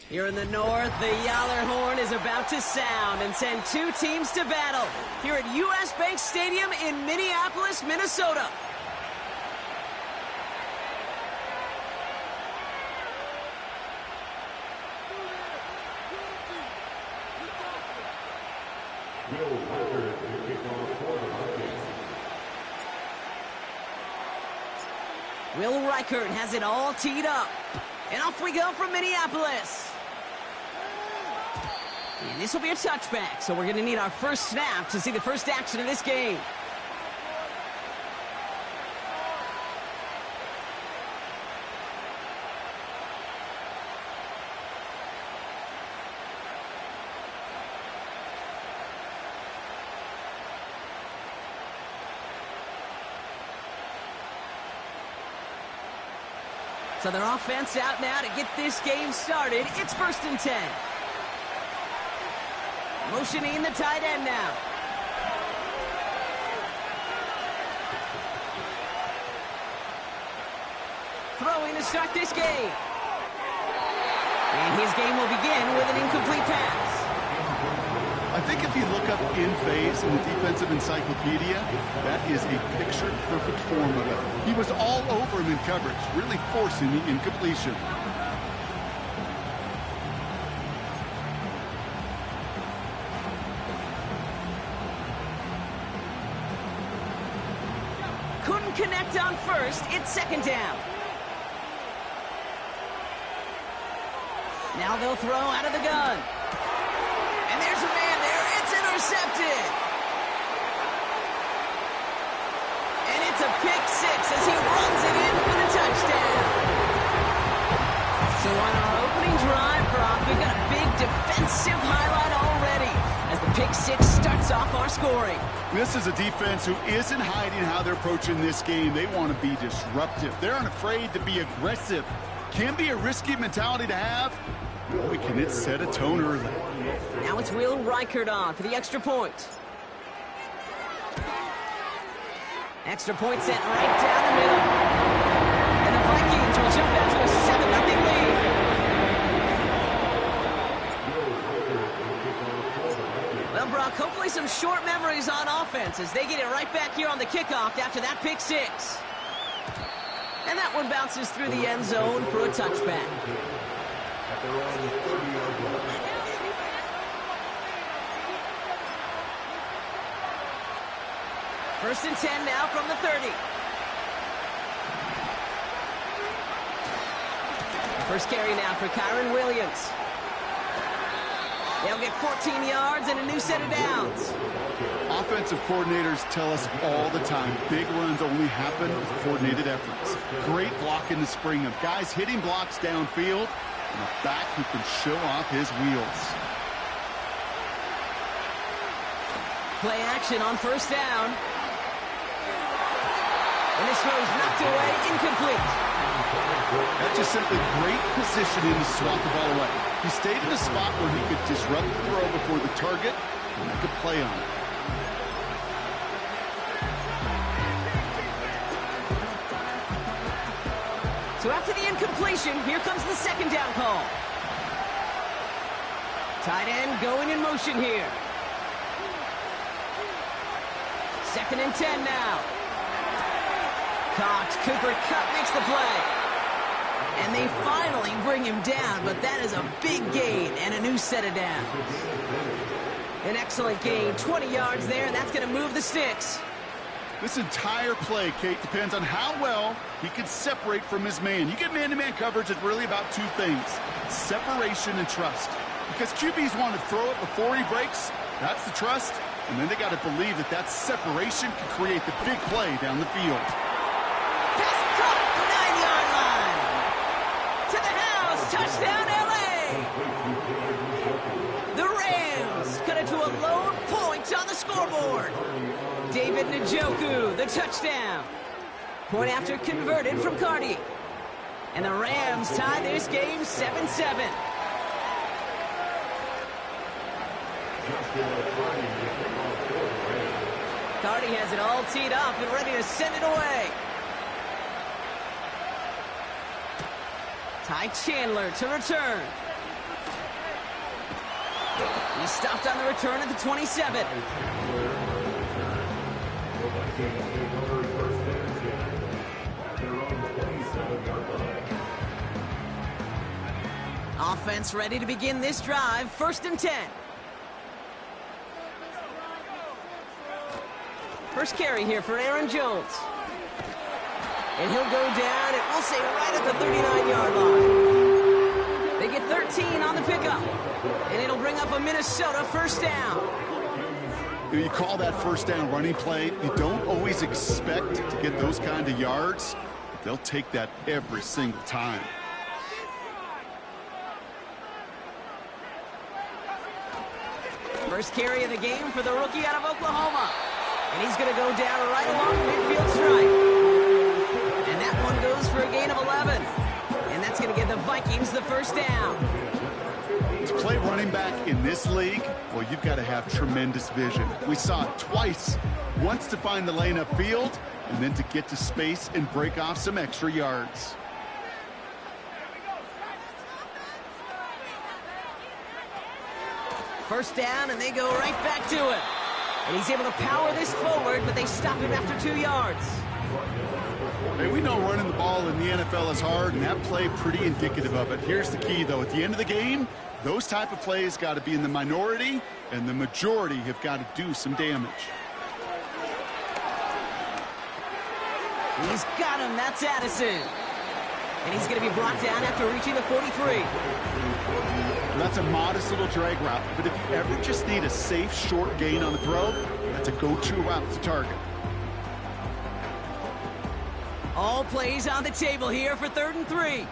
Here in the north, the Yaller horn is about to sound and send two teams to battle here at U.S. Bank Stadium in Minneapolis, Minnesota. Will Reichert has it all teed up. And off we go from Minneapolis. And this will be a touchback, so we're going to need our first snap to see the first action of this game. So their offense out now to get this game started. It's 1st and 10. Motioning the tight end now. Throwing to start this game. And his game will begin with an incomplete pass. I think if you look up in phase in the defensive encyclopedia, that is a picture-perfect form of it. He was all over him in coverage, really forcing the incompletion. Couldn't connect on first. It's 2nd down. Now they'll throw out of the gun. And there's a man there. It's intercepted. And it's a pick six as he runs it in for the touchdown. So on our opening drive, Brock, we've got a big defensive highlight already as the pick six starts off our scoring. This is a defense who isn't hiding how they're approaching this game. They want to be disruptive. They're unafraid to be aggressive. Can be a risky mentality to have. Boy, can it set a tone early. Now it's Will Reichert on for the extra point. Extra point set right down the middle. And the Vikings will jump out to a 7-0 lead. Well, Brock, hopefully some short memories on offense as they get it right back here on the kickoff after that pick six. And that one bounces through the end zone for a touchback. First and 10 now from the 30. First carry now for Kyron Williams. They'll get 14 yards and a new set of downs. Offensive coordinators tell us all the time, big runs only happen with coordinated efforts. Great block in the spring of guys hitting blocks downfield, and a back who can show off his wheels. Play action on first down. And this throw's knocked away, incomplete. That's just simply great positioning to swat the ball away. He stayed in a spot where he could disrupt the throw before the target and make a play on it. So after the incompletion, here comes the 2nd down call. Tight end going in motion here. 2nd and 10 now. Caught. Cooper Kupp makes the play. And they finally bring him down, but that is a big gain and a new set of downs. An excellent gain, 20 yards there, and that's going to move the sticks. This entire play, Kate, depends on how well he can separate from his man. You get man-to-man coverage, it's really about two things, separation and trust. Because QBs want to throw it before he breaks, that's the trust, and then they got to believe that that separation can create the big play down the field. Pass caught, 9-yard line. To the house, touchdown LA. The Rams cut it to a lone point on the scoreboard. David Njoku, the touchdown. Point after converted from Cardi. And the Rams tie this game 7-7. Cardi has it all teed up and ready to send it away. Ty Chandler to return. He stopped on the return at the 27. Offense ready to begin this drive. 1st and 10. First carry here for Aaron Jones. And he'll go down, and we'll say right at the 39-yard line. They get 13 on the pickup. And it'll bring up a Minnesota 1st down. You call that 1st down running play. You don't always expect to get those kind of yards. But they'll take that every single time. First carry of the game for the rookie out of Oklahoma. And he's going to go down right along the midfield stripe. And that one goes for a gain of 11. And that's going to give the Vikings the 1st down. To play running back in this league, well, you've got to have tremendous vision. We saw it twice. Once to find the lane upfield, and then to get to space and break off some extra yards. First down, and they go right back to it. And he's able to power this forward, but they stop him after 2 yards. Hey, we know running the ball in the NFL is hard, and that play pretty indicative of it. Here's the key, though. At the end of the game, those type of plays got to be in the minority, and the majority have got to do some damage. He's got him. That's Addison. And he's going to be brought down after reaching the 43. That's a modest little drag route, but if you ever just need a safe, short gain on the throw, that's a go-to route to target. All plays on the table here for 3rd and 3.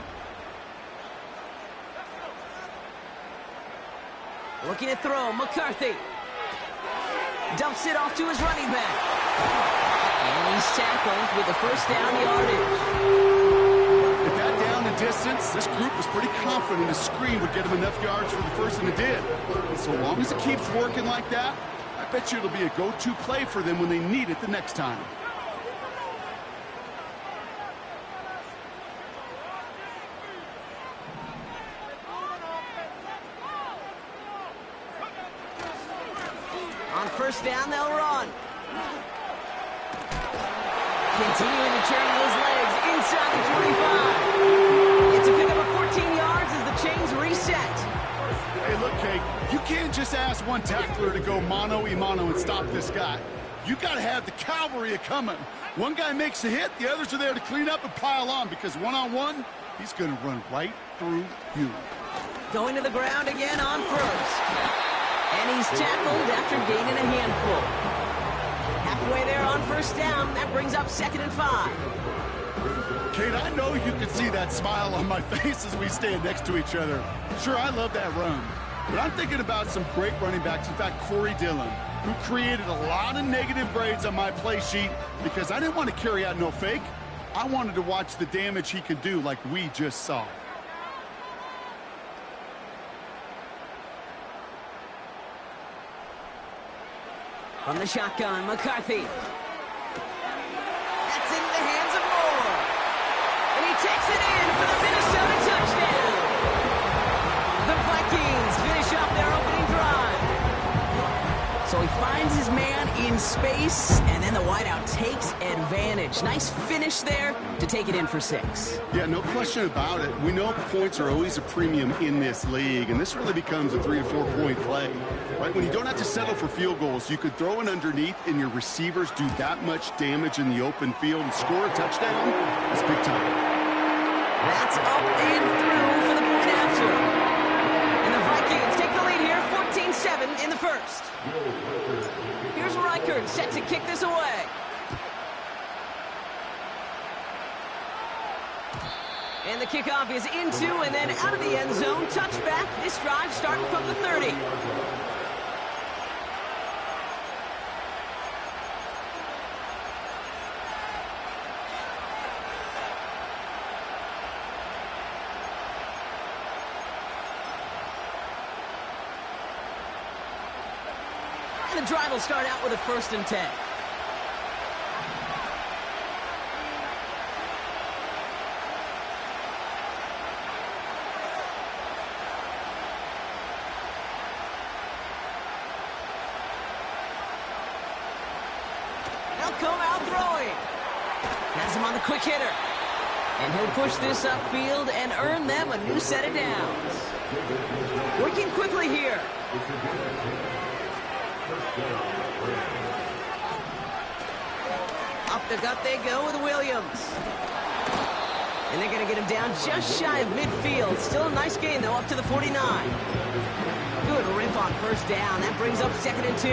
Looking to throw, McCarthy. Dumps it off to his running back. And he's tackled with the 1st down yardage. At that down and distance, this group was pretty confident a screen would get him enough yards for the 1st, and it did. And so long as it keeps working like that, I bet you it'll be a go-to play for them when they need it the next time. On 1st down, they'll run. Continuing to turn those legs inside the 25. It's a pickup of 14 yards as the chains reset. Hey, look, Kate, you can't just ask one tackler to go mano-a-mano and stop this guy. You got to have the cavalry coming. One guy makes a hit, the others are there to clean up and pile on, because one-on-one, he's going to run right through you. Going to the ground again on 1st. And he's tackled after gaining a handful. Halfway there on 1st down. That brings up 2nd and 5. Kate, I know you can see that smile on my face as we stand next to each other. Sure, I love that run. But I'm thinking about some great running backs. In fact, Corey Dillon, who created a lot of negative grades on my play sheet because I didn't want to carry out no fake. I wanted to watch the damage he could do like we just saw. From the shotgun, McCarthy. That's into the hands of Moore. And he takes it in for the Minnesota touchdown. The Vikings finish off their opening drive. So he finds his man in space, and then the wideout takes advantage. Nice finish there to take it in for 6. Yeah, no question about it. We know points are always a premium in this league, and this really becomes a 3 to 4 point play. Right? When you don't have to settle for field goals, you could throw it underneath, and your receivers do that much damage in the open field and score a touchdown. It's big time. That's up and through for the point after. And the Vikings take the lead here, 14-7 in the 1st. Here's Reichert set to kick this away. And the kickoff is into and then out of the end zone. Touchback. This drive starting from the 30. And the drive will start out with a 1st and 10. on the quick hitter. And he'll push this upfield and earn them a new set of downs. Working quickly here. Up the gut they go with Williams. And they're going to get him down just shy of midfield. Still a nice gain, though, up to the 49. Good rip on first down. That brings up 2nd and 2.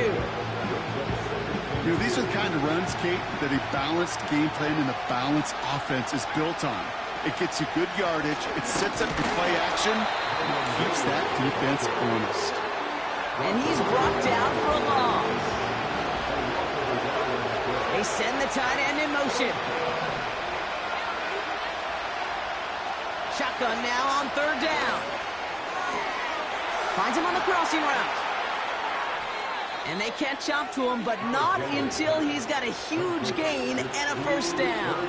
You know, these are the kind of runs, Kate, that a balanced game plan and a balanced offense is built on. It gets you good yardage, it sets up your play action, and it keeps that defense honest. And he's brought down for a loss. They send the tight end in motion. Shotgun now on 3rd down. Finds him on the crossing route. And they catch up to him, but not until he's got a huge gain and a first down.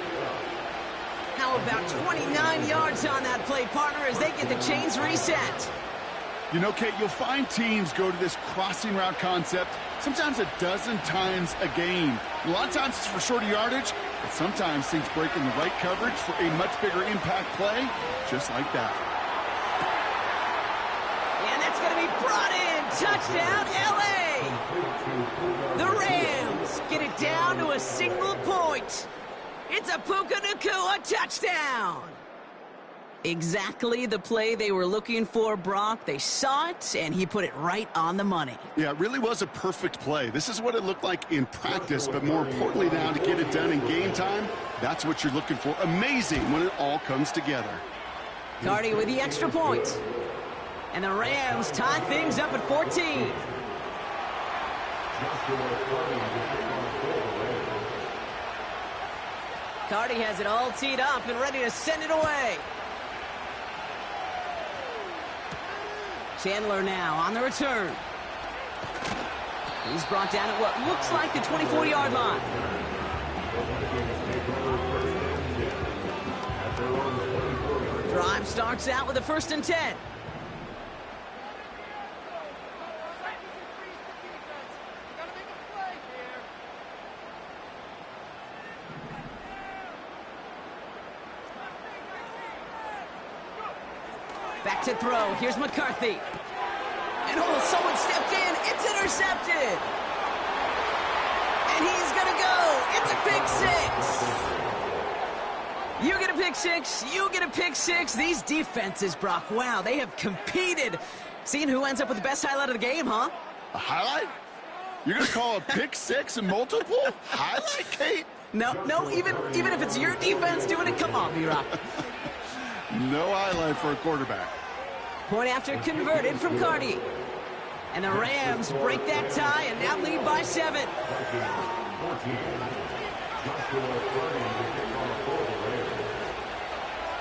Now about 29 yards on that play, partner, as they get the chains reset. You know, Kate, you'll find teams go to this crossing route concept sometimes a dozen times a game. A lot of times it's for shorter yardage, but sometimes things break in the right coverage for a much bigger impact play, just like that. And that's going to be brought in. Touchdown, L.A. The Rams get it down to a single point. It's a Puka Nacua touchdown. Exactly the play they were looking for, Brock. They saw it, and he put it right on the money. Yeah, it really was a perfect play. This is what it looked like in practice, but more importantly now to get it done in game time, that's what you're looking for. Amazing when it all comes together. Cardi with the extra point. And the Rams tie things up at 14. Cardi has it all teed up and ready to send it away. Chandler now on the return. He's brought down at what looks like the 24-yard line. Drive starts out with a 1st and 10. Back to throw. Here's McCarthy. And someone stepped in. It's intercepted. And he's going to go. It's a pick six. You get a pick six. You get a pick six. These defenses, Brock, wow, they have competed. Seeing who ends up with the best highlight of the game, huh? A highlight? You're going to call a pick six and multiple? Highlight, Kate? No, even if it's your defense doing it, come on, B-Rock. No highlight for a quarterback. Point after converted from Cardi. And the Rams break that tie and now lead by 7.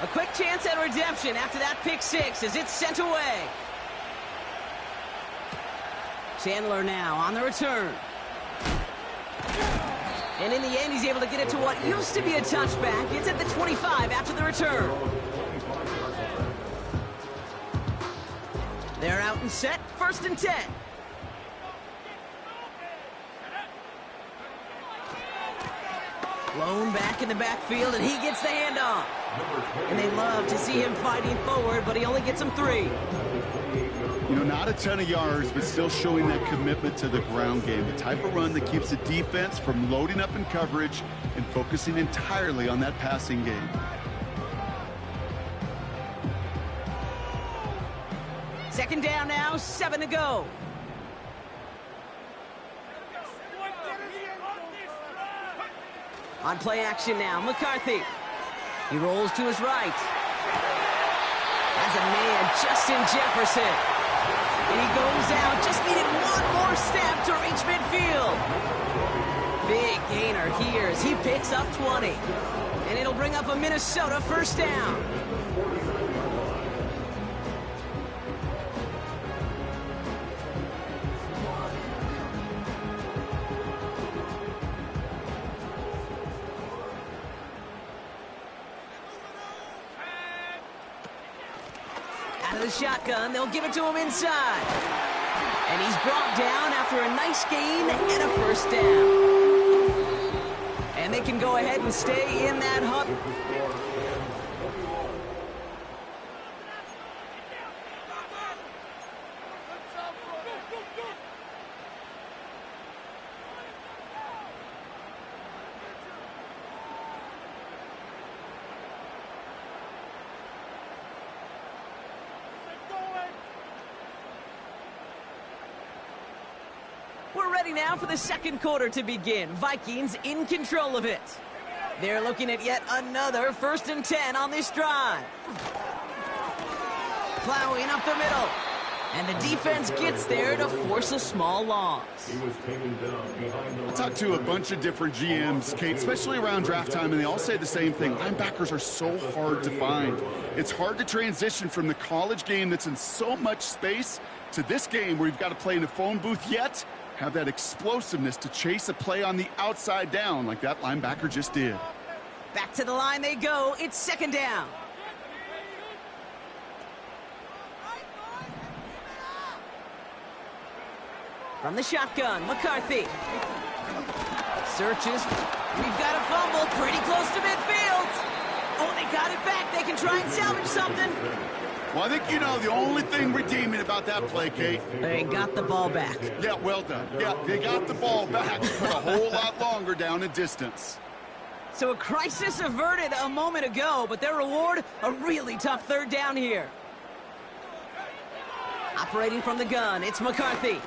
A quick chance at redemption after that pick six as it's sent away. Chandler now on the return. And in the end, he's able to get it to what used to be a touchback. It's at the 25 after the return. They're out and set, 1st and 10. Blown back in the backfield, and he gets the handoff. And they love to see him fighting forward, but he only gets them 3. You know, not a ton of yards, but still showing that commitment to the ground game. The type of run that keeps the defense from loading up in coverage and focusing entirely on that passing game. Second down now, 7 to go. On play action now, McCarthy. He rolls to his right. Has a man, Justin Jefferson. And he goes out, just needed one more step to reach midfield. Big gainer here as he picks up 20. And it'll bring up a Minnesota 1st down. Out of the shotgun, they'll give it to him inside. And he's brought down after a nice gain and a 1st down. And they can go ahead and stay in that hunt. We're ready now for the second quarter to begin. Vikings in control of it. They're looking at yet another 1st and 10 on this drive. Plowing up the middle. And the defense gets there to force a small loss. I talked to a bunch of different GMs, Kate, especially around draft time, and they all say the same thing. Linebackers are so hard to find. It's hard to transition from the college game that's in so much space to this game where you've got to play in a phone booth, yet have that explosiveness to chase a play on the outside down like that linebacker just did. Back to the line they go. It's 2nd down. From the shotgun, McCarthy. Searches. We've got a fumble pretty close to midfield. Oh, they got it back. They can try and salvage something. Well, I think you know the only thing redeeming about that play, Kate. They got the ball back. Yeah, well done. Yeah, they got the ball back, but a whole lot longer down in distance. So a crisis averted a moment ago, but their reward, a really tough 3rd down here. Operating from the gun, it's McCarthy.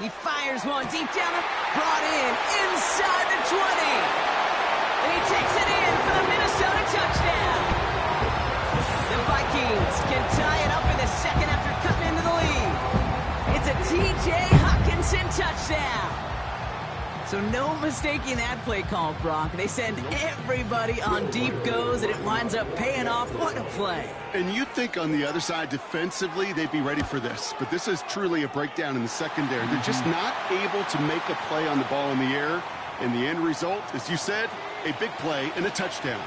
He fires one deep down, brought in inside the 20. And he takes it in for the Minnesota touchdown. The Vikings can tie it up in the 2nd after cutting into the lead. It's a T.J. Hockenson touchdown. So no mistaking that play call, Brock. They send everybody on deep goes, and it winds up paying off. What a play. And you'd think on the other side, defensively, they'd be ready for this. But this is truly a breakdown in the secondary. They're just not able to make a play on the ball in the air. And the end result, as you said, a big play and a touchdown.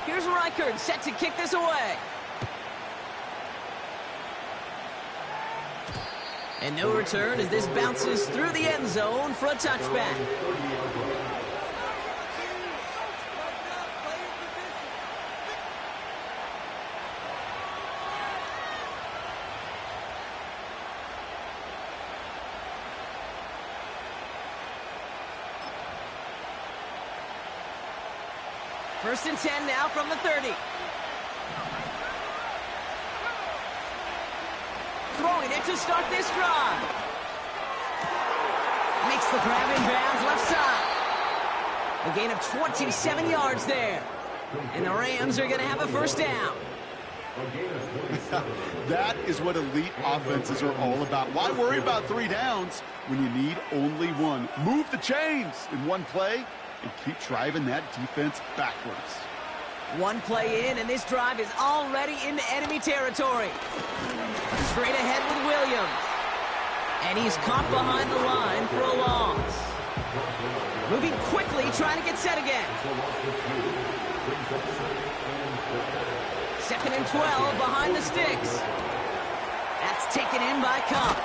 Here's Reichard set to kick this away. And no return as this bounces through the end zone for a touchback. First and 10 now from the 30. Throwing it to start this drive. Makes the grab in bounds left side. A gain of 27 yards there. And the Rams are going to have a 1st down. That is what elite offenses are all about. Why worry about 3 downs when you need only 1? Move the chains in one play and keep driving that defense backwards. 1 play in, and this drive is already into enemy territory. Straight ahead with Williams. And he's caught behind the line for a loss. Moving quickly, trying to get set again. 2nd and 12 behind the sticks. That's taken in by Cup.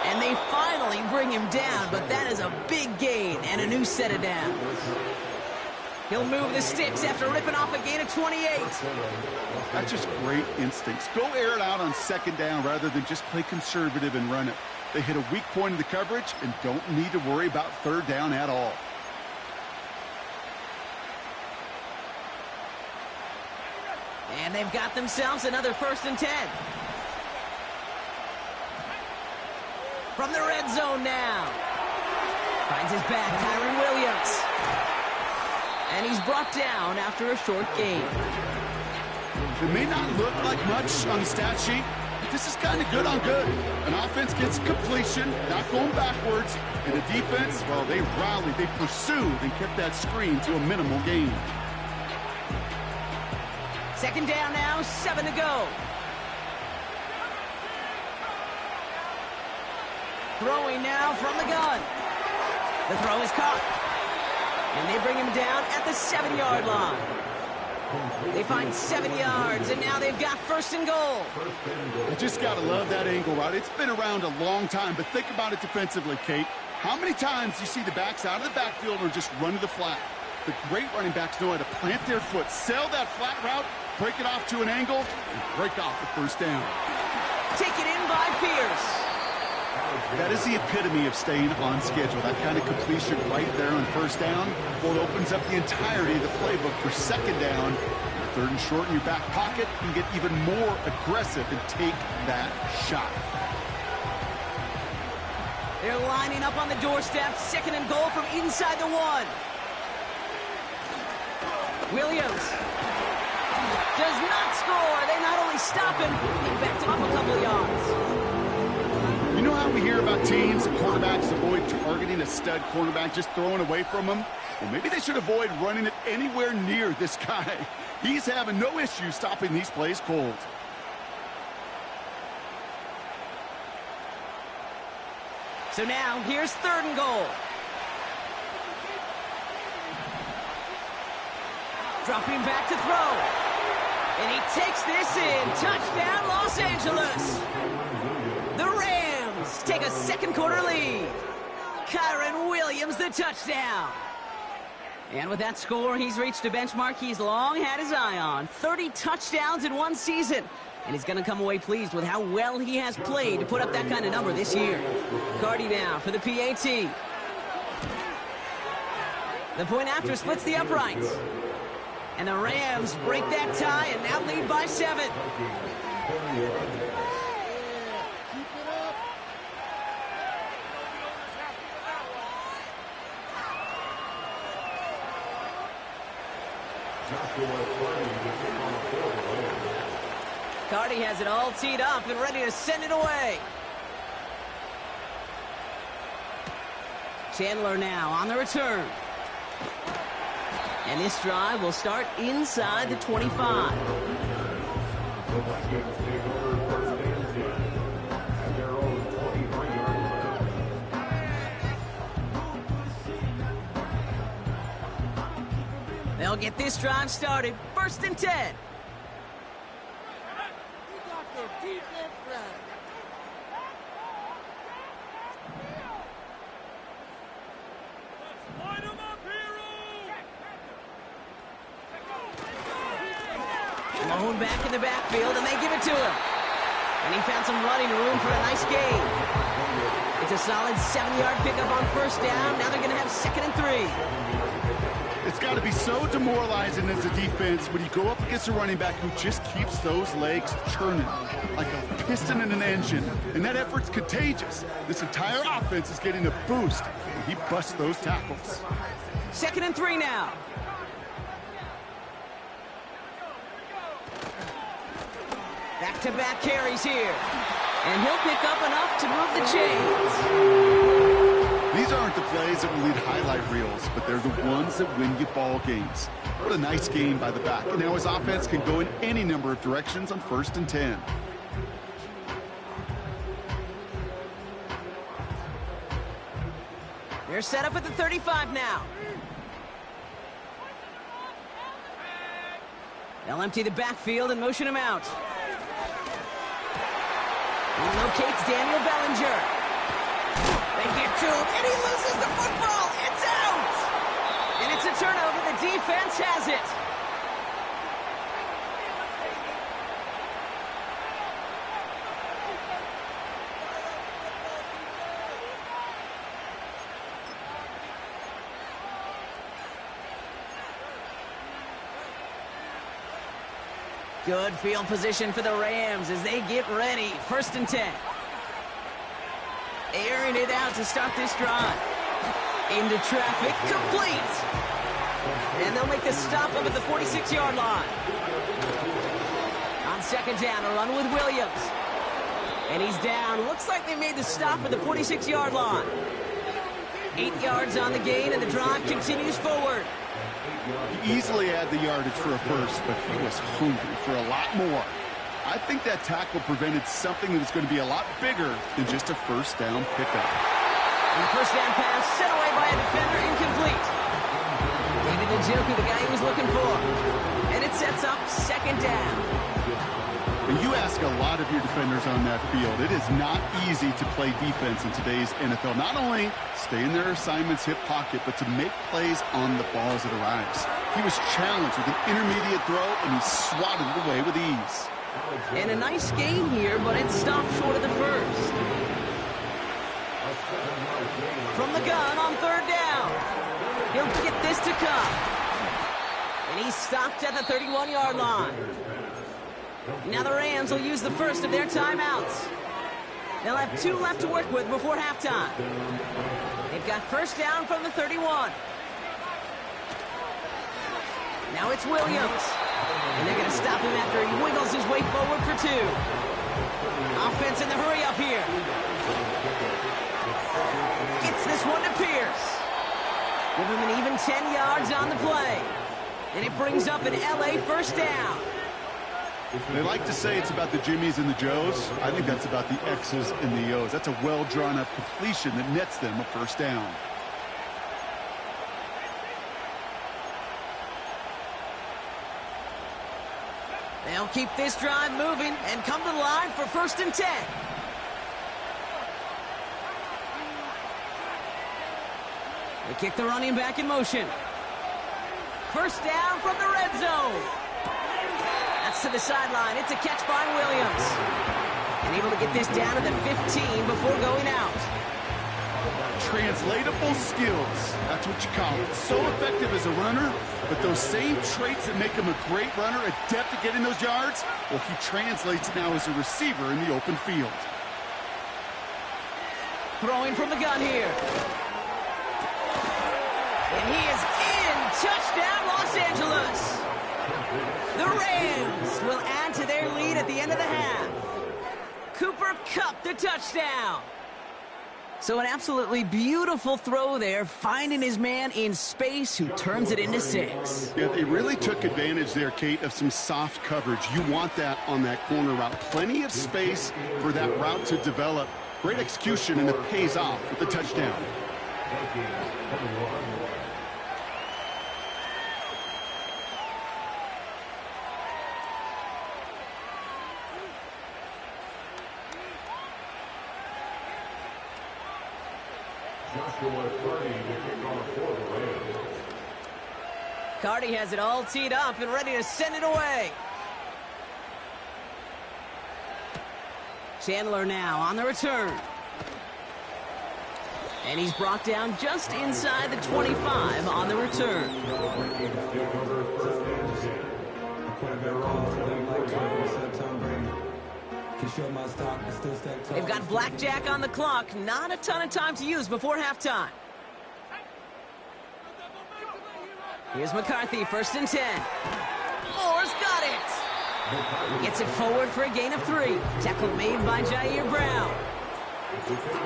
And they finally bring him down, but that is a big gain and a new set of downs. He'll move the sticks after ripping off a gain of 28. That's just great instincts. Go air it out on 2nd down rather than just play conservative and run it. They hit a weak point in the coverage and don't need to worry about 3rd down at all. And they've got themselves another 1st and 10. From the red zone now. Finds his back, Kyron Williams. And he's brought down after a short gain. It may not look like much on the stat sheet, but this is kind of good on good. An offense gets completion, not going backwards, and the defense, well, they rallied, they pursued, and kept that screen to a minimal gain. 2nd down now, 7 to go. Throwing now from the gun. The throw is caught. And they bring him down at the 7-yard line. They find 7 yards, and now they've got first and goal. You just got to love that angle route. It's been around a long time, but think about it defensively, Kate. How many times do you see the backs out of the backfield or just run to the flat? The great running backs know how to plant their foot, sell that flat route, break it off to an angle, and break off the first down. Taken in by Pierce. That is the epitome of staying on schedule. That kind of completion right there on first down. Well, it opens up the entirety of the playbook for second down. Third and short in your back pocket, you can get even more aggressive and take that shot. They're lining up on the doorstep. Second and goal from inside the 1. Williams does not score. They not only stop him, they backed him up a couple of yards. You know how we hear about teams and quarterbacks avoid targeting a stud cornerback, just throwing away from him? Well, maybe they should avoid running it anywhere near this guy. He's having no issue stopping these plays cold. So now, here's third and goal. Dropping back to throw. And he takes this in. Touchdown, Los Angeles. The Rams take a second quarter lead. Kyron Williams, the touchdown. And with that score, he's reached a benchmark he's long had his eye on. 30 touchdowns in one season. And he's going to come away pleased with how well he has played to put up that kind of number this year. Cardi now for the PAT. The point after splits the uprights. And the Rams break that tie and now lead by 7. Cardi has it all teed up and ready to send it away. Chandler now on the return. And this drive will start inside the 25. They'll get this drive started. First and 10. Malone back in the backfield, and they give it to him. And he found some running room for a nice gain. It's a solid 7-yard pickup on first down. Now they're going to have second and 3. It's got to be so demoralizing as a defense when you go up against a running back who just keeps those legs churning like a piston in an engine. And that effort's contagious. This entire offense is getting a boost, and he busts those tackles. Second and 3 now. Back-to-back carries here. And he'll pick up enough to move the chains. These aren't the plays that will lead highlight reels, but they're the ones that win you ball games. What a nice game by the back. And now his offense can go in any number of directions on first and 10. They're set up at the 35 now. They'll empty the backfield and motion him out. He locates Daniel Bellinger. They get to him, and he loses the football. It's out! And it's a turnover. The defense has it. Good field position for the Rams as they get ready. First and 10. Airing it out to start this drive. Into traffic, complete. And they'll make the stop up at the 46-yard line. On second down, a run with Williams. And he's down. Looks like they made the stop at the 46-yard line. 8 yards on the gain, and the drive continues forward. He easily had the yardage for a first, but he was hungry for a lot more. I think that tackle prevented something that was going to be a lot bigger than just a first down pickup. And the first down pass set away by a defender, incomplete. David Njoku, the guy he was looking for. And it's It sets up second down. And you ask a lot of your defenders on that field. It is not easy to play defense in today's NFL. Not only stay in their assignment's hip pocket, but to make plays on the ball as it arrives. He was challenged with an intermediate throw, and he swatted it away with ease. And a nice game here, but it stopped short of the first. From the gun on third down. He'll get this to come. And he's stopped at the 31-yard line. Now the Rams will use the first of their timeouts. They'll have 2 left to work with before halftime. They've got first down from the 31. Now it's Williams. And they're going to stop him after he wiggles his way forward for 2. Offense in the hurry up here. Gets this one to Pierce. Give him an even 10 yards on the play. And it brings up an LA first down. They like to say it's about the Jimmies and the Joes. I think that's about the X's and the O's. That's a well-drawn-up completion that nets them a first down. They'll keep this drive moving and come to the line for first and 10. They kick the running back in motion. First down from the red zone. That's to the sideline. It's a catch by Williams. And able to get this down to the 15 before going out. Translatable skills. That's what you call it. So effective as a runner, but those same traits that make him a great runner, adept at getting those yards, well, he translates now as a receiver in the open field. Throwing from the gun here. And he is in. Touchdown, Los Angeles. The Rams will add to their lead at the end of the half. Cooper Kupp the touchdown. So an absolutely beautiful throw there, finding his man in space who turns it into 6. Yeah, they really took advantage there, Kate, of some soft coverage. You want that on that corner route. Plenty of space for that route to develop. Great execution, and it pays off with the touchdown. Cardi has it all teed up and ready to send it away. Chandler now on the return. And he's brought down just inside the 25 on the return. They've got blackjack on the clock. Not a ton of time to use before halftime. Here's McCarthy, first and 10. Moore's got it. Gets it forward for a gain of 3. Tackle made by Jair Brown.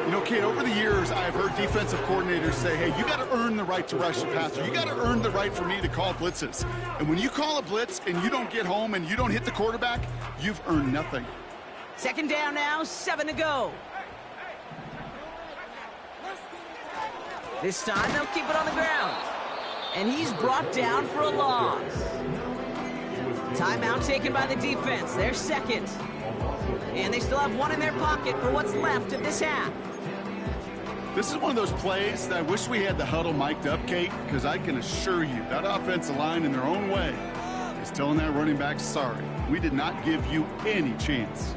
You know, Kate, over the years, I've heard defensive coordinators say, hey, you got to earn the right to rush the passer. You got to earn the right for me to call blitzes. And when you call a blitz and you don't get home and you don't hit the quarterback, you've earned nothing. Second down now, 7 to go. This time they'll keep it on the ground. And he's brought down for a loss. Timeout taken by the defense. Their second. And they still have 1 in their pocket for what's left of this half. This is one of those plays that I wish we had the huddle mic'd up, Kate, because I can assure you that offensive line in their own way is telling that running back, sorry, we did not give you any chance.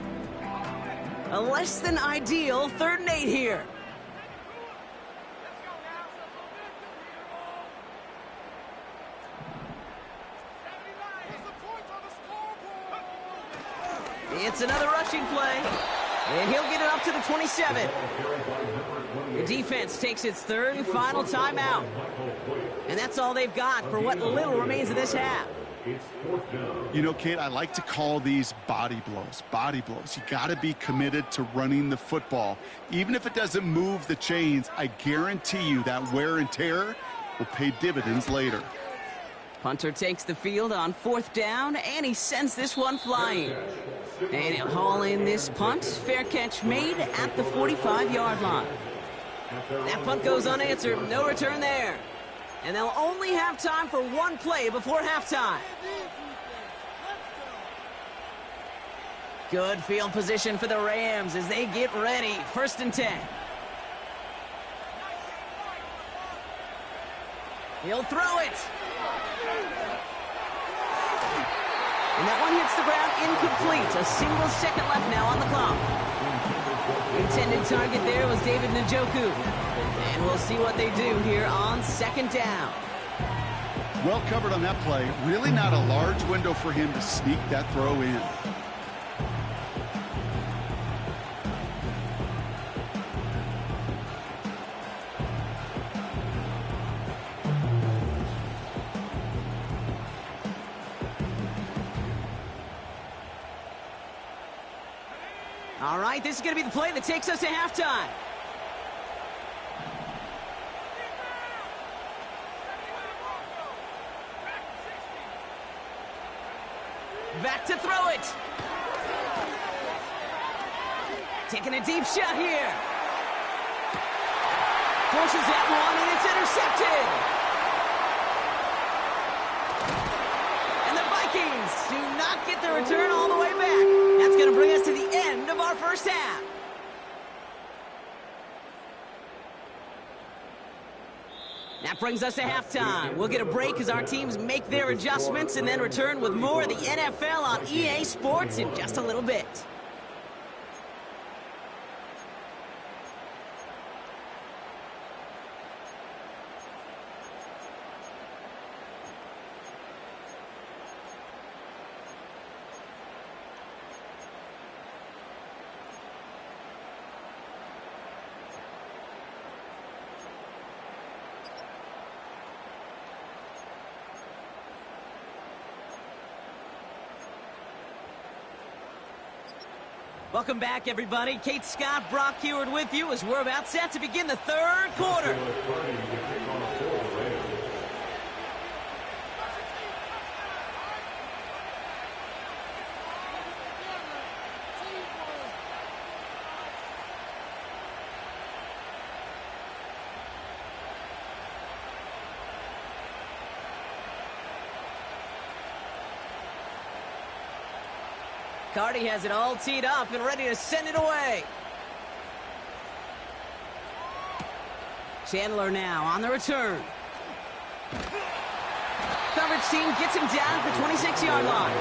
A less than ideal 3rd and 8 here. It's another rushing play, and he'll get it up to the 27. The defense takes its 3rd and final timeout. And that's all they've got for what little remains of this half. You know, Kate, I like to call these body blows. Body blows. You got to be committed to running the football. Even if it doesn't move the chains, I guarantee you that wear and tear will pay dividends later. Punter takes the field on 4th down, and he sends this one flying. And he'll haul in this punt. Fair catch made at the 45-yard line. That punt goes unanswered. No return there. And they'll only have time for 1 play before halftime. Good field position for the Rams as they get ready. 1st and 10. He'll throw it. And that one hits the ground incomplete. A single second left now on the clock. Intended target there was David Njoku. And we'll see what they do here on 2nd down. Well covered on that play. Really not a large window for him to sneak that throw in. All right, this is going to be the play that takes us to halftime. Back to throw it. Taking a deep shot here. Forces that one, and it's intercepted. And the Vikings do not get the return all the way back. That's going to bring us to the end of our first half. That brings us to halftime. We'll get a break as our teams make their adjustments and then return with more of the NFL on EA Sports in just a little bit. Welcome back, everybody. Kate Scott, Brock Heward with you as we're about set to begin the 3rd quarter. Cardi has it all teed up and ready to send it away. Chandler now on the return. Coverage team gets him down at the 26-yard line.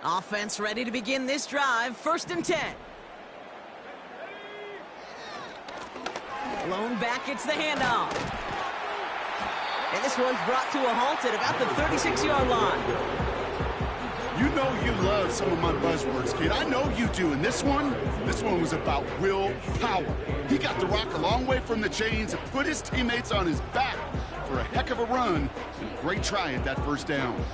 Offense ready to begin this drive. 1st and 10. Blown back, it's the handoff. And this one's brought to a halt at about the 36-yard line. You know you love some of my buzzwords, kid. I know you do. And this one was about willpower. He got the rock a long way from the chains and put his teammates on his back for a heck of a run. And a great try at that 1st down.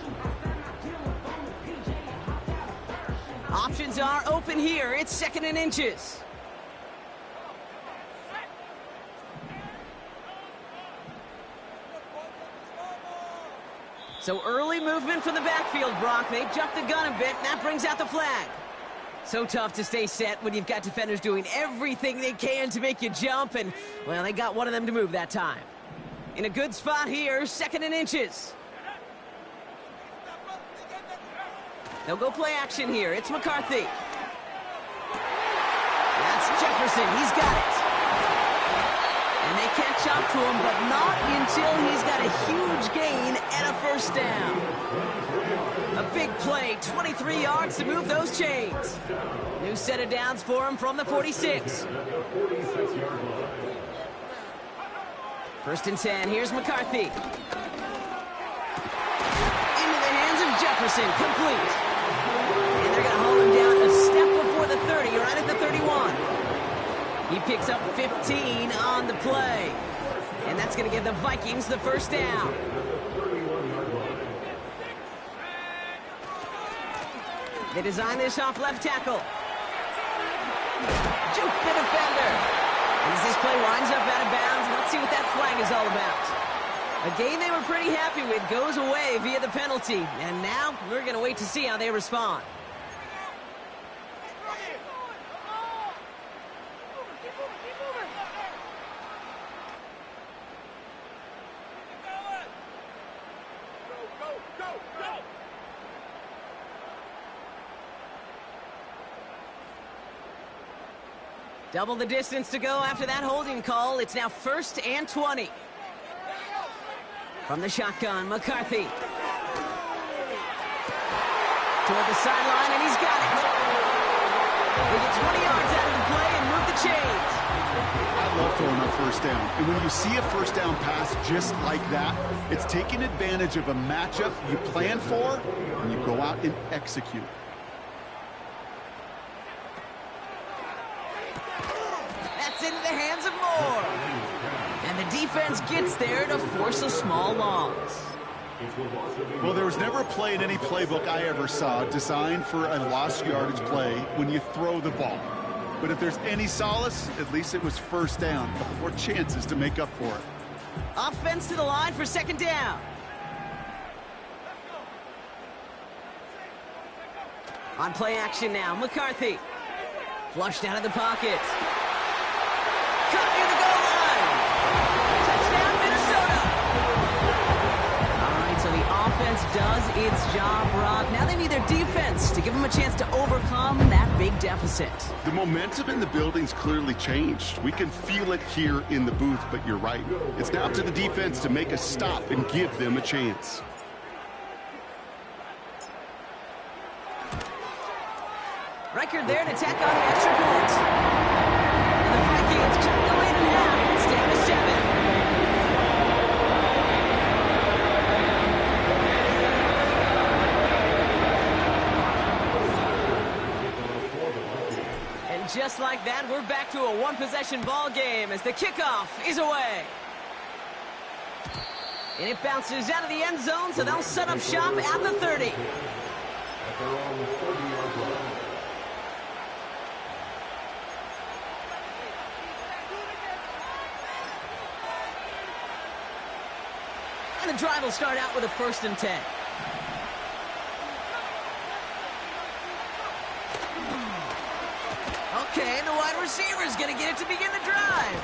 Options are open here. It's 2nd and inches. So early movement from the backfield, Brock. They jumped the gun a bit, and that brings out the flag. So tough to stay set when you've got defenders doing everything they can to make you jump, and, well, they got one of them to move that time. In a good spot here, 2nd and inches. They'll go play action here. It's McCarthy. That's Jefferson. He's got it. And they catch up to him, but not until he's got a huge gain and a 1st down. A big play, 23 yards to move those chains. New set of downs for him from the 46. 1st and 10. Here's McCarthy. Into the hands of Jefferson. Complete. And they're going to haul him down a step before the 30, right at the 31. He picks up 15 on the play. And that's going to give the Vikings the 1st down. They design this off left tackle. Juke the defender. And as this play winds up out of bounds, let's see what that flag is all about. A game they were pretty happy with goes away via the penalty. And now we're going to wait to see how they respond. Double the distance to go after that holding call. It's now 1st and 20. From the shotgun, McCarthy. Toward the sideline, and he's got it. They get 20 yards out of the play and move the chains. I love throwing on first down. And when you see a first down pass just like that, it's taking advantage of a matchup you plan for, and you go out and execute. Into the hands of Moore. And the defense gets there to force a small loss. Well, there was never a play in any playbook I ever saw designed for a lost yardage play when you throw the ball. But if there's any solace, at least it was first down. More chances to make up for it. Offense to the line for 2nd down. On play action now, McCarthy. Flushed out of the pocket. Caught near the goal line. Touchdown, Minnesota. All right, so the offense does its job, Rob. Now they need their defense to give them a chance to overcome that big deficit. The momentum in the building's clearly changed. We can feel it here in the booth, but you're right. It's now up to the defense to make a stop and give them a chance. Reichard there to tack on an extra point. And the Vikings cut the lead in half. It's down to 7. And just like that, we're back to a one-possession ball game as the kickoff is away. And it bounces out of the end zone, so they'll set up shop at the 30. And the drive will start out with a 1st and 10. Okay, the wide receiver's going to get it to begin the drive.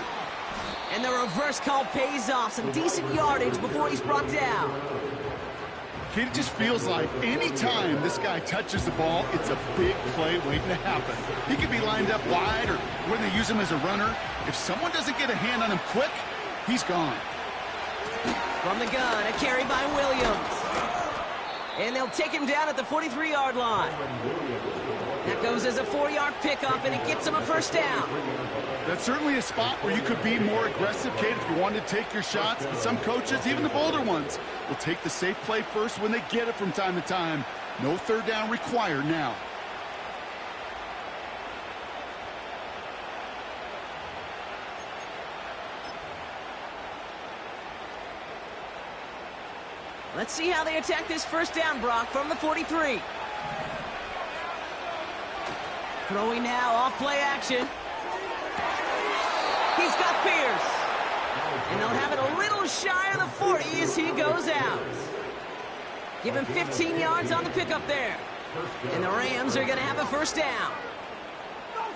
And the reverse call pays off. Some decent yardage before he's brought down. It just feels like any time this guy touches the ball, it's a big play waiting to happen. He could be lined up wide or when they use him as a runner. If someone doesn't get a hand on him quick, he's gone. From the gun, a carry by Williams. And they'll take him down at the 43-yard line. That goes as a 4-yard pickup, and it gets him a 1st down. That's certainly a spot where you could be more aggressive, Kate, if you wanted to take your shots. But some coaches, even the bolder ones, will take the safe play first when they get it from time to time. No 3rd down required now. Let's see how they attack this 1st down, Brock, from the 43. Throwing now, off play action. He's got Pierce. And they'll have it a little shy of the 40 as he goes out. Give him 15 yards on the pickup there. And the Rams are going to have a 1st down.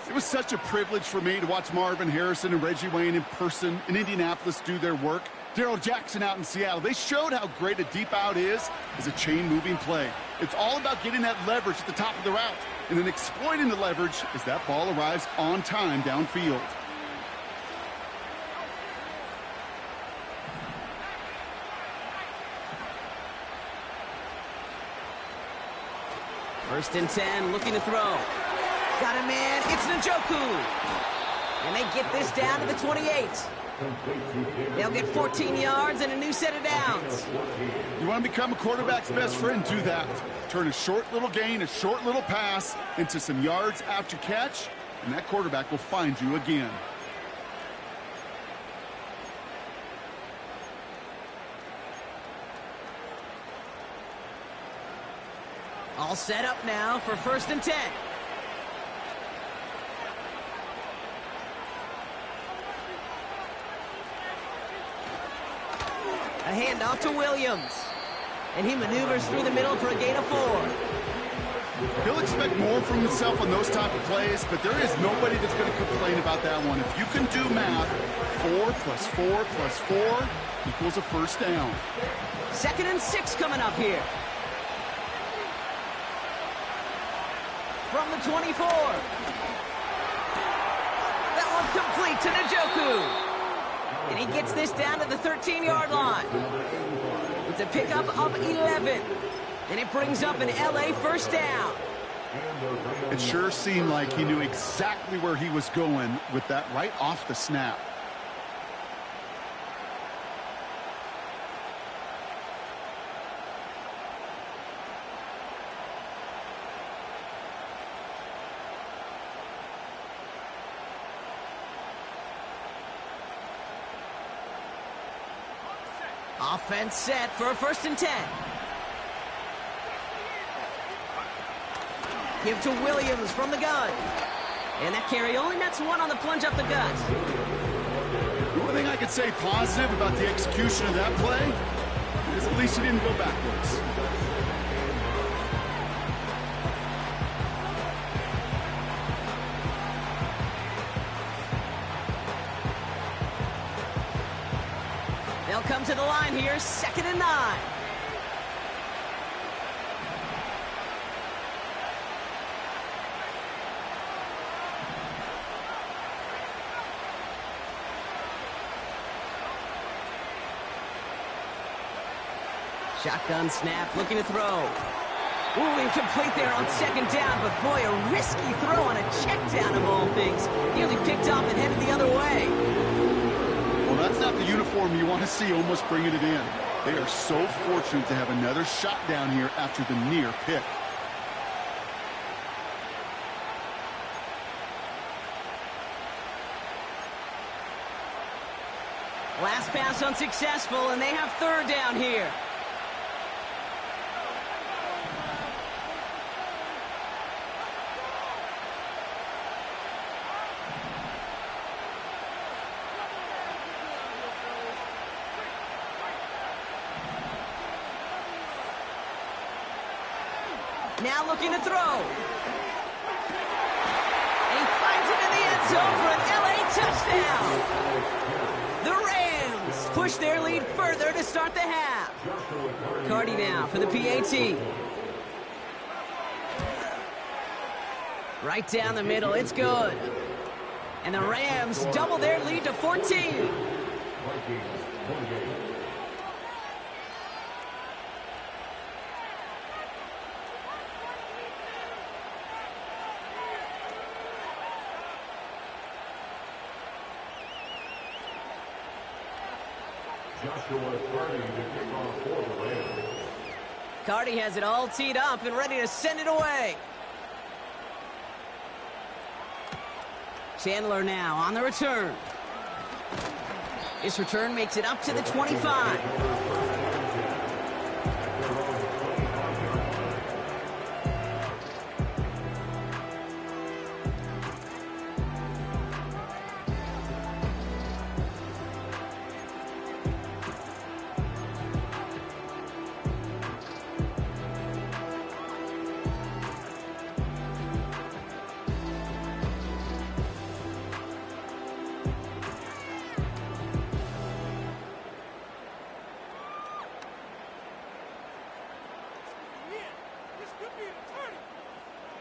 It was such a privilege for me to watch Marvin Harrison and Reggie Wayne in person in Indianapolis do their work. Darrell Jackson out in Seattle. They showed how great a deep out is as a chain-moving play. It's all about getting that leverage at the top of the route and then exploiting the leverage as that ball arrives on time downfield. First and 10, looking to throw. Got him in. It's Njoku. And they get this down to the 28. They'll get 14 yards and a new set of downs. You want to become a quarterback's best friend? Do that. Turn a short little gain, a short little pass into some yards after catch, and that quarterback will find you again. All set up now for 1st and 10. A handoff to Williams. And he maneuvers through the middle for a gain of 4. He'll expect more from himself on those type of plays, but there is nobody that's going to complain about that one. If you can do math, 4 plus 4 plus 4 equals a 1st down. 2nd and 6 coming up here. From the 24. That one complete to Njoku. And he gets this down to the 13-yard line. It's a pickup of 11. And it brings up an LA 1st down. It sure seemed like he knew exactly where he was going with that right off the snap. Offense set for a 1st and 10. Give to Williams from the gun. And that carry only nets 1 on the plunge up the gut. The only thing I could say positive about the execution of that play is at least he didn't go backwards. They'll come to the line here, 2nd and 9. Shotgun snap, looking to throw. Ooh, incomplete there on 2nd down, but boy, a risky throw on a check down of all things. Nearly picked off and headed the other way. Well, that's not the uniform you want to see almost bringing it in. They are so fortunate to have another shot down here after the near pick. Last pass unsuccessful, and they have 3rd down here. Now looking to throw. And he finds it in the end zone for an LA touchdown. The Rams push their lead further to start the half. Cardi now for the PAT. Right down the middle, it's good. And the Rams double their lead to 14. Cardi has it all teed up and ready to send it away. Chandler now on the return. This return makes it up to the 25.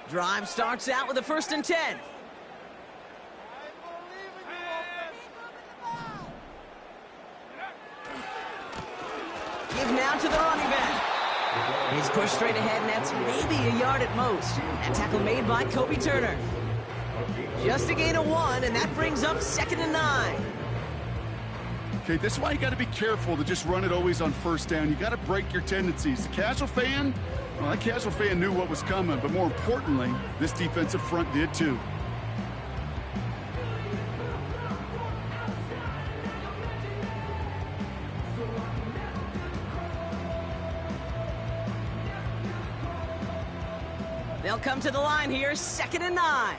Drive starts out with a 1st and 10. Give now to the running back. He's pushed straight ahead, and that's maybe a yard at most. That tackle made by Kobe Turner. Just a gain of 1, and that brings up 2nd and 9. Okay, this is why you got to be careful to just run it always on 1st down. You got to break your tendencies. The casual fan, well, that casual fan knew what was coming, but more importantly, this defensive front did too. They'll come to the line here, 2nd and 9.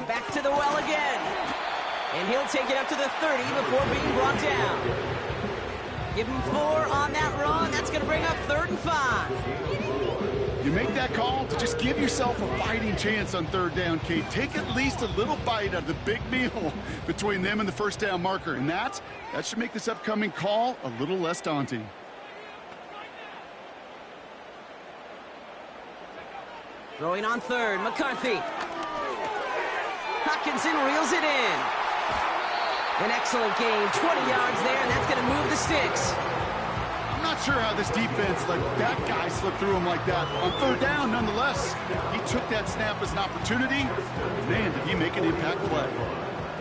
Back to the well again. And he'll take it up to the 30 before being brought down. Give him 4 on that run. That's going to bring up 3rd and 5. You make that call to just give yourself a fighting chance on 3rd down, Kate. Take at least a little bite out of the big meal between them and the 1st down marker. And that should make this upcoming call a little less daunting. Throwing on 3rd, McCarthy. Hockenson reels it in. An excellent gain, 20 yards there, and that's going to move the sticks. I'm not sure how this defense let that guy slip through him like that. On 3rd down, nonetheless, he took that snap as an opportunity. Man, did he make an impact play.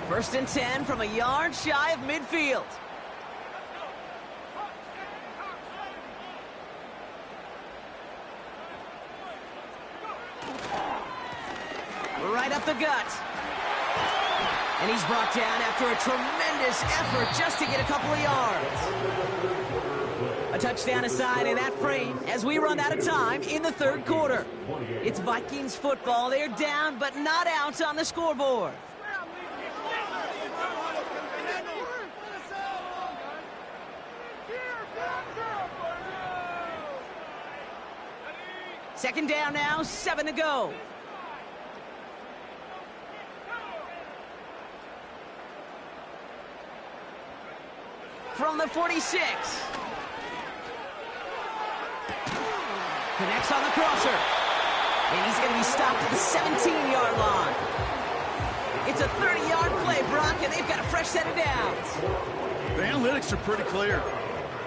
1st and 10 from a yard shy of midfield. Right up the gut. And he's brought down after a tremendous effort just to get a couple of yards. A touchdown aside in that frame as we run out of time in the 3rd quarter. It's Vikings football. They're down but not out on the scoreboard. Second down now, 7 to go. From the 46. Connects on the crosser. And he's going to be stopped at the 17-yard line. It's a 30-yard play, Brock, and they've got a fresh set of downs. The analytics are pretty clear.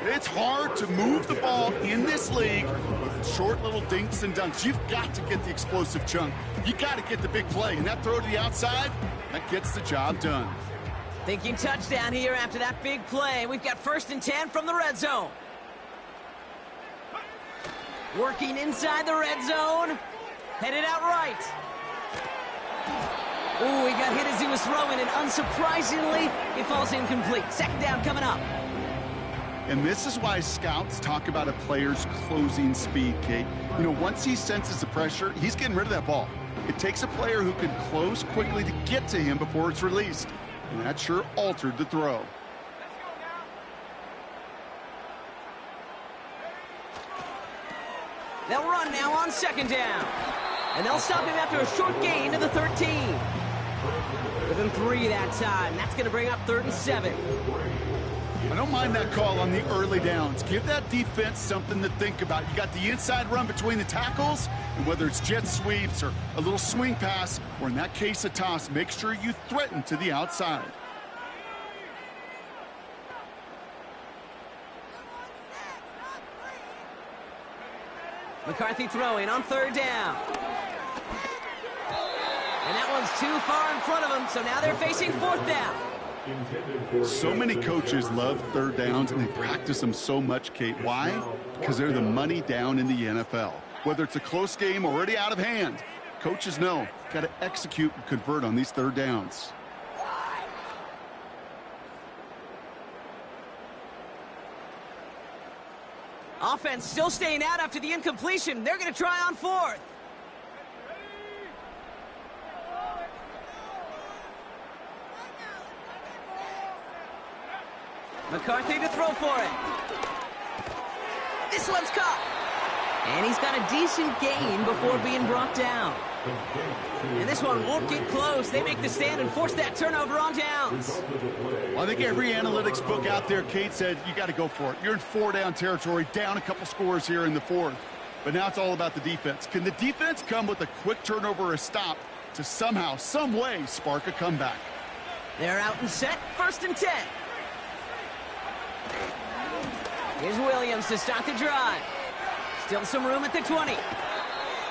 It's hard to move the ball in this league with short little dinks and dunks. You've got to get the explosive chunk. You got to get the big play. And that throw to the outside, that gets the job done. Thinking touchdown here after that big play. We've got 1st and 10 from the red zone. Working inside the red zone. Headed out right. Ooh, he got hit as he was throwing, and unsurprisingly, it falls incomplete. 2nd down coming up. And this is why scouts talk about a player's closing speed, Kate. You know, once he senses the pressure, he's getting rid of that ball. It takes a player who can close quickly to get to him before it's released. And that sure altered the throw. They'll run now on 2nd down. And they'll stop him after a short gain to the 13. Within 3 that time. That's going to bring up 3rd and 7. I don't mind that call on the early downs. Give that defense something to think about. You got the inside run between the tackles, and whether it's jet sweeps or a little swing pass, or in that case a toss, make sure you threaten to the outside. McCarthy throwing on 3rd down. And that one's too far in front of him, so now they're facing 4th down. So many coaches love 3rd downs, and they practice them so much, Kate. Why? Because they're the money down in the NFL. Whether it's a close game already out of hand, coaches know, got to execute and convert on these 3rd downs. Offense still staying out after the incompletion. They're going to try on 4th. McCarthy to throw for it. This one's caught. And he's got a decent gain before being brought down. And this one won't get close. They make the stand and force that turnover on downs. Well, I think every analytics book out there, Kate, said you got to go for it. You're in 4-down territory, down a couple scores here in the 4th. But now it's all about the defense. Can the defense come with a quick turnover or a stop to somehow, some way, spark a comeback? They're out and set. 1st and 10. Here's Williams to start the drive. Still some room at the 20.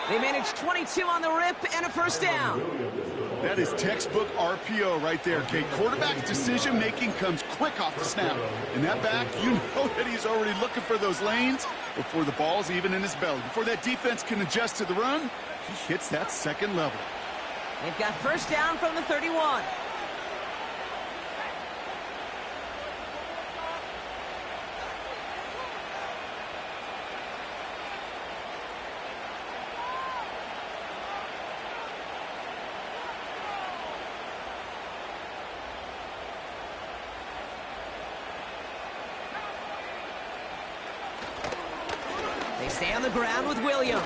They managed 22 on the rip and a 1st down. That is textbook RPO right there, Kate. Quarterback's decision-making comes quick off the snap. And that back, you know that he's already looking for those lanes before the ball's even in his belly. Before that defense can adjust to the run, he hits that 2nd level. They've got 1st down from the 31. They stay on the ground with Williams.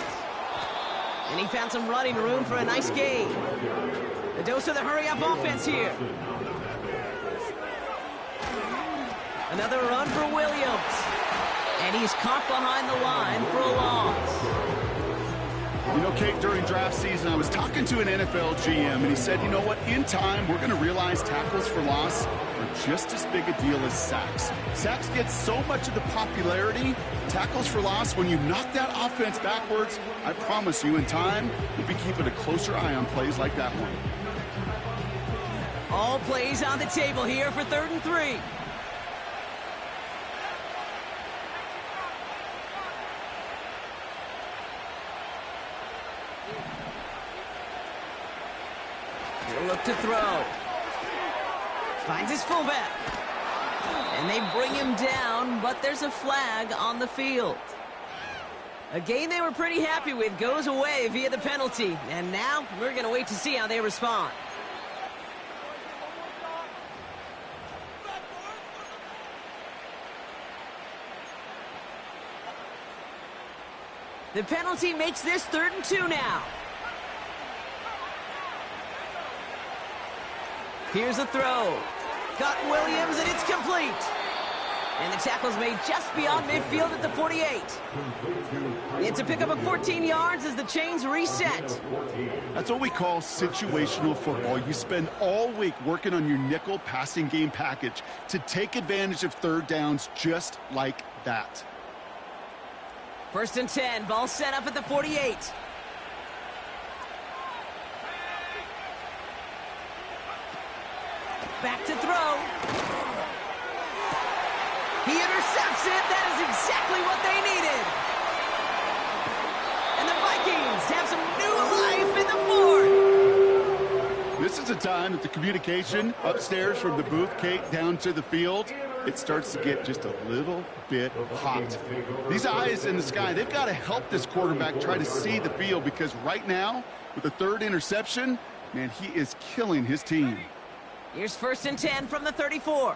And he found some running room for a nice gain. A dose of the hurry-up offense here. Another run for Williams. And he's caught behind the line for a loss. You know, Kate, during draft season, I was talking to an NFL GM, and he said, you know what, in time, we're going to realize tackles for loss are just as big a deal as sacks. Sacks get so much of the popularity. Tackles for loss, when you knock that offense backwards, I promise you, in time, we'll be keeping a closer eye on plays like that one. All plays on the table here for 3rd and 3. He'll look to throw. Finds his fullback. And they bring him down, but there's a flag on the field. A game they were pretty happy with goes away via the penalty. And now we're going to wait to see how they respond. The penalty makes this 3rd and 2 now. Here's a throw. Got Williams, and it's complete. And the tackle's made just beyond midfield at the 48. It's a pickup of 14 yards as the chains reset. That's what we call situational football. You spend all week working on your nickel passing game package to take advantage of 3rd downs just like that. 1st and 10, ball set up at the 48. Back to throw. He intercepts it. That is exactly what they needed. And the Vikings have some new life in the 4th. This is a time that the communication upstairs from the booth, Kate, down to the field, it starts to get just a little bit hot. These eyes in the sky, they've got to help this quarterback try to see the field, because right now, with the 3rd interception, man, he is killing his team. Here's 1st and 10 from the 34.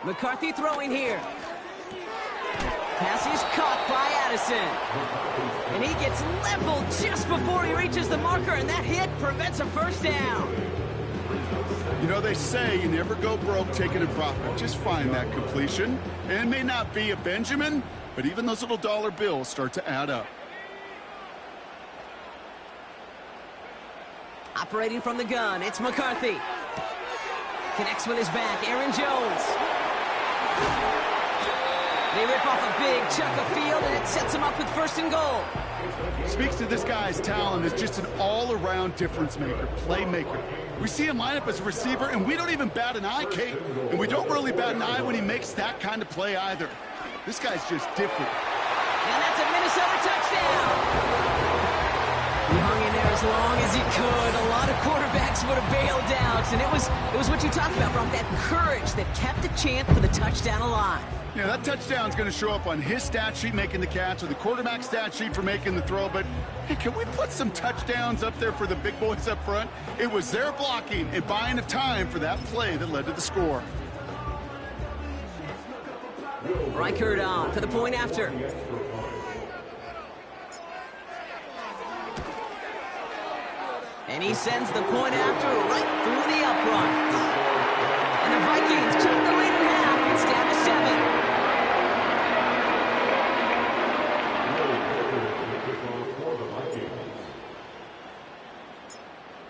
McCarthy throwing here. Pass is caught by Addison. And he gets leveled just before he reaches the marker, and that hit prevents a 1st down. You know, they say you never go broke taking a profit. Just find that completion. And it may not be a Benjamin, but even those little dollar bills start to add up. Operating from the gun, it's McCarthy. Connects with his back, Aaron Jones. They rip off a big chunk of field, and it sets him up with 1st and goal. Speaks to this guy's talent as just an all-around difference maker, playmaker. We see him line up as a receiver, and we don't even bat an eye, Kate. And we don't really bat an eye when he makes that kind of play either. This guy's just different. And that's a Minnesota touchdown. He hung in there as long as he could. A lot of quarterbacks would have bailed out. And it was what you talked about, Brock, that courage that kept the chant for the touchdown alive. Yeah, that touchdown's going to show up on his stat sheet making the catch or the quarterback stat sheet for making the throw. But hey, can we put some touchdowns up there for the big boys up front? It was their blocking and buying of time for that play that led to the score. Reichert on for the point after. And he sends the point after right through the upright. And the Vikings cut the lead in half. It's down to 7.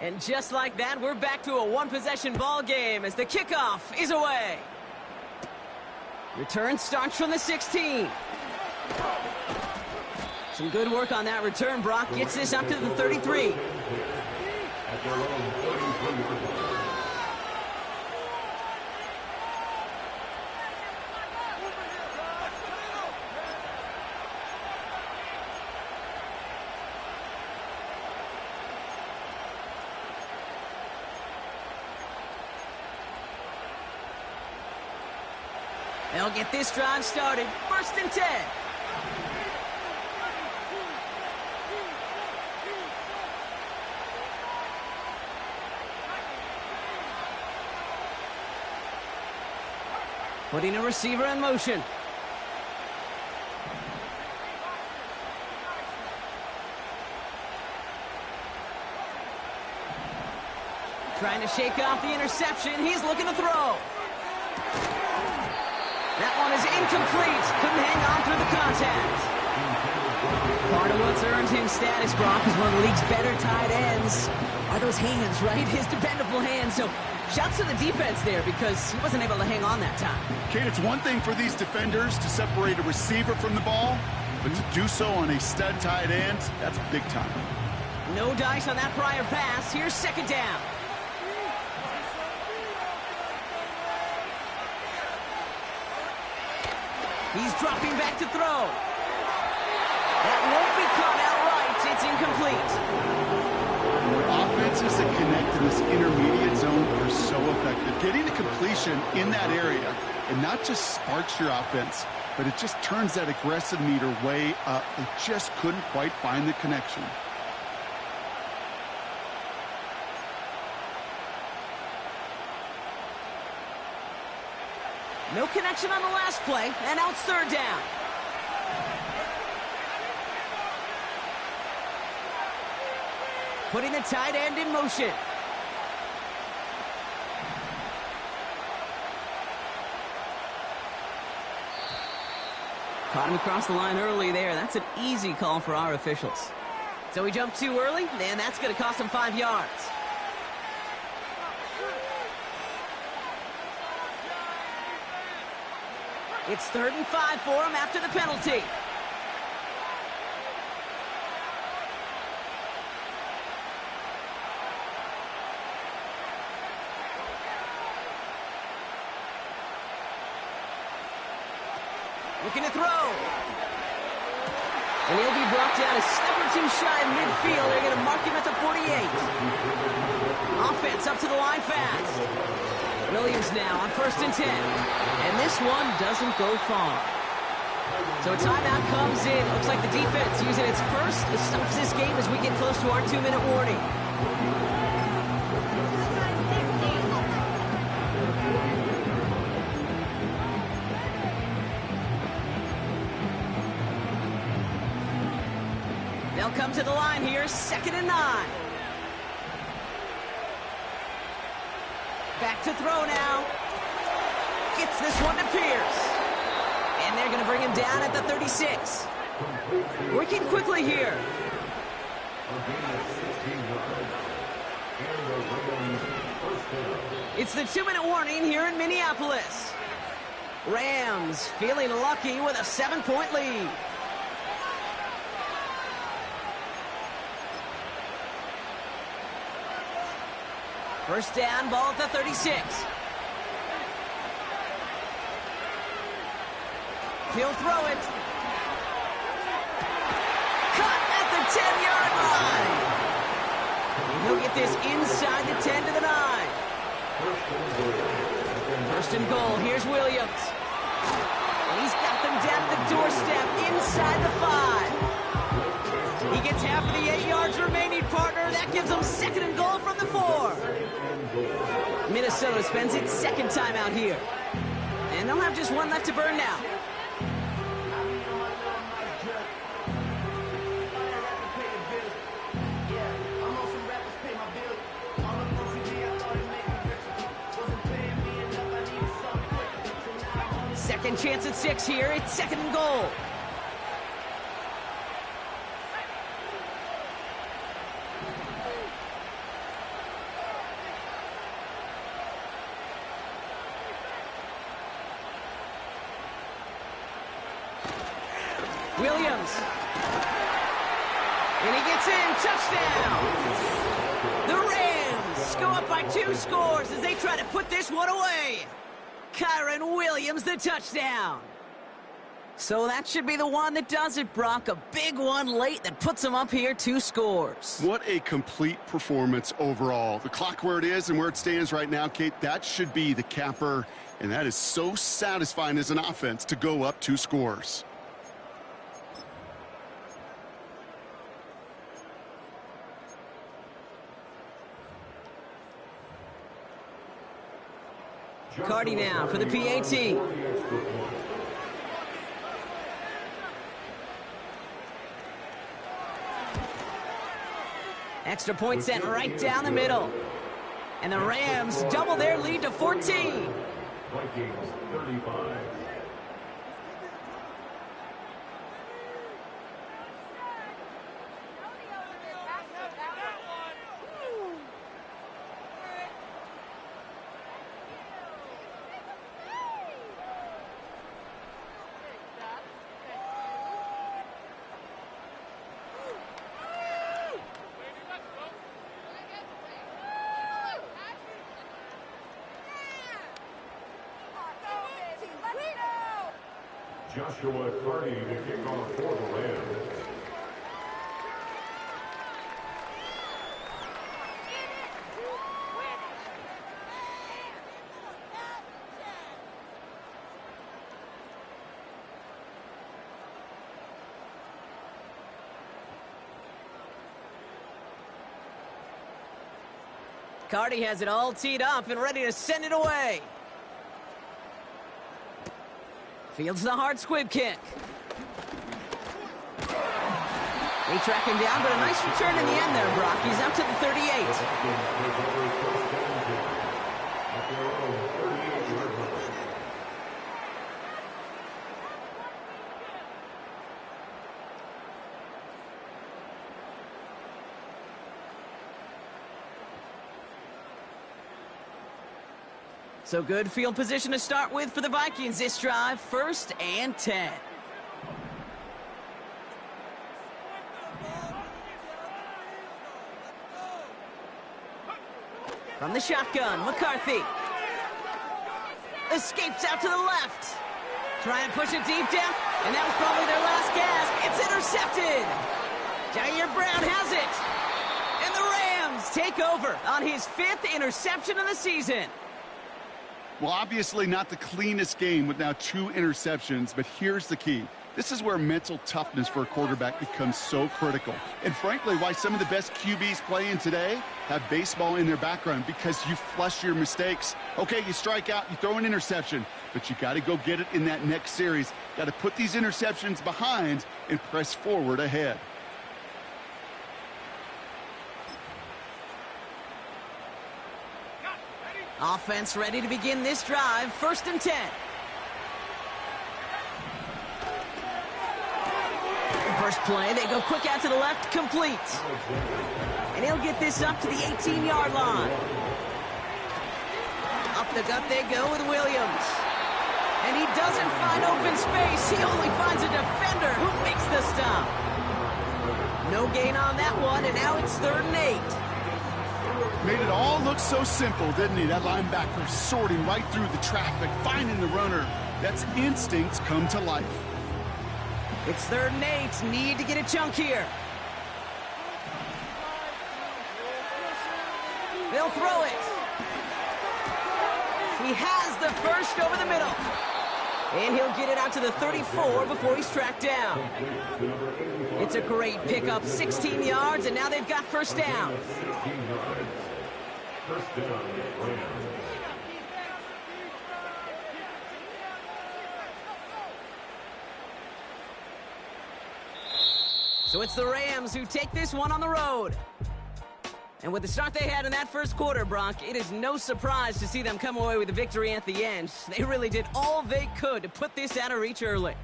And just like that, we're back to a one-possession ball game as the kickoff is away. Return starts from the 16. Some good work on that return. Brock gets this up to the 33. They'll get this drive started. 1st and 10. Putting a receiver in motion. Trying to shake off the interception. He's looking to throw. That one is incomplete. Couldn't hang on through the contact. Part of what's earned him status, Brock, is one of the league's better tight ends. Are those hands, right? His dependable hands. So shouts to the defense there because he wasn't able to hang on that time. Kate, it's one thing for these defenders to separate a receiver from the ball, but to do so on a stud tight end, that's big time. No dice on that prior pass. Here's second down. He's dropping back to throw. That won't be caught outright. It's incomplete. Offenses that connect in this intermediate zone are so effective. Getting the completion in that area, and not just sparks your offense, but it just turns that aggressive meter way up. They just couldn't quite find the connection. No connection on the last play, and now it's third down. Putting the tight end in motion. Caught him across the line early there. That's an easy call for our officials. So he jumped too early, and that's going to cost him 5 yards. It's 3rd and 5 for him after the penalty. Looking to throw. And he'll be brought down a step or two shy of midfield. They're going to mark him at the 48. Offense up to the line fast. Williams now on 1st and 10. And this one doesn't go far. So a timeout comes in. Looks like the defense using its first stops this game as we get close to our 2-minute warning. They'll come to the line here, 2nd and 9. Back to throw now. Gets this one to Pierce. And they're going to bring him down at the 36. Working quickly here. It's the 2-minute warning here in Minneapolis. Rams feeling lucky with a 7-point lead. First down, ball at the 36. He'll throw it. Cut at the 10-yard line. And he'll get this inside the 10 to the 9. First and goal, here's Williams. And he's got them down at the doorstep inside the 5. He gets half of the 8 yards remaining, partner. That gives them 2nd and goal from the 4. Minnesota spends its 2nd time out here. And they'll have just one left to burn now. Second chance at 6 here. It's 2nd and goal. Williams. And he gets in. Touchdown. The Rams go up by 2 scores as they try to put this one away. Kyron Williams, the touchdown. So that should be the one that does it, Brock. A big one late that puts them up here 2 scores. What a complete performance overall. The clock where it is and where it stands right now, Kate, that should be the capper. And that is so satisfying as an offense to go up 2 scores. Cardi now for the PAT. Extra point sent right down the middle. And the Rams double their lead to 14. Vikings 35. Joshua Carney to kick off for the Rams. Cardi has it all teed up and ready to send it away. Fields the hard squib kick. They track him down, but a nice return in the end there, Brock. He's up to the 38. So good field position to start with for the Vikings this drive. 1st and 10. From the shotgun, McCarthy. Escapes out to the left. Trying to push it deep down, and that was probably their last gasp. It's intercepted. Jair Brown has it. And the Rams take over on his 5th interception of the season. Well, obviously not the cleanest game with now 2 interceptions, but here's the key. This is where mental toughness for a quarterback becomes so critical. And frankly, why some of the best QBs playing today have baseball in their background, because you flush your mistakes. Okay, you strike out, you throw an interception, but you got to go get it in that next series. Got to put these interceptions behind and press forward ahead. Offense ready to begin this drive. 1st and 10. First play, they go quick out to the left, complete. And he'll get this up to the 18-yard line. Up the gut they go with Williams. And he doesn't find open space. He only finds a defender who makes the stop. No gain on that one, and now it's 3rd and 8. Made it all look so simple, didn't he? That linebacker sorting right through the traffic, finding the runner. That's instincts come to life. It's 3rd and 8. Need to get a chunk here. They'll throw it. He has the first over the middle. And he'll get it out to the 34 before he's tracked down. It's a great pickup, 16 yards, and now they've got 1st down. 1st down, Rams. So it's the Rams who take this one on the road. And with the start they had in that 1st quarter, Brock, it is no surprise to see them come away with a victory at the end. They really did all they could to put this out of reach early.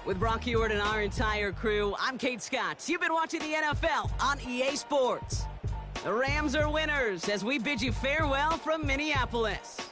With Brock Heward and our entire crew, I'm Kate Scott. You've been watching the NFL on EA Sports. The Rams are winners as we bid you farewell from Minneapolis.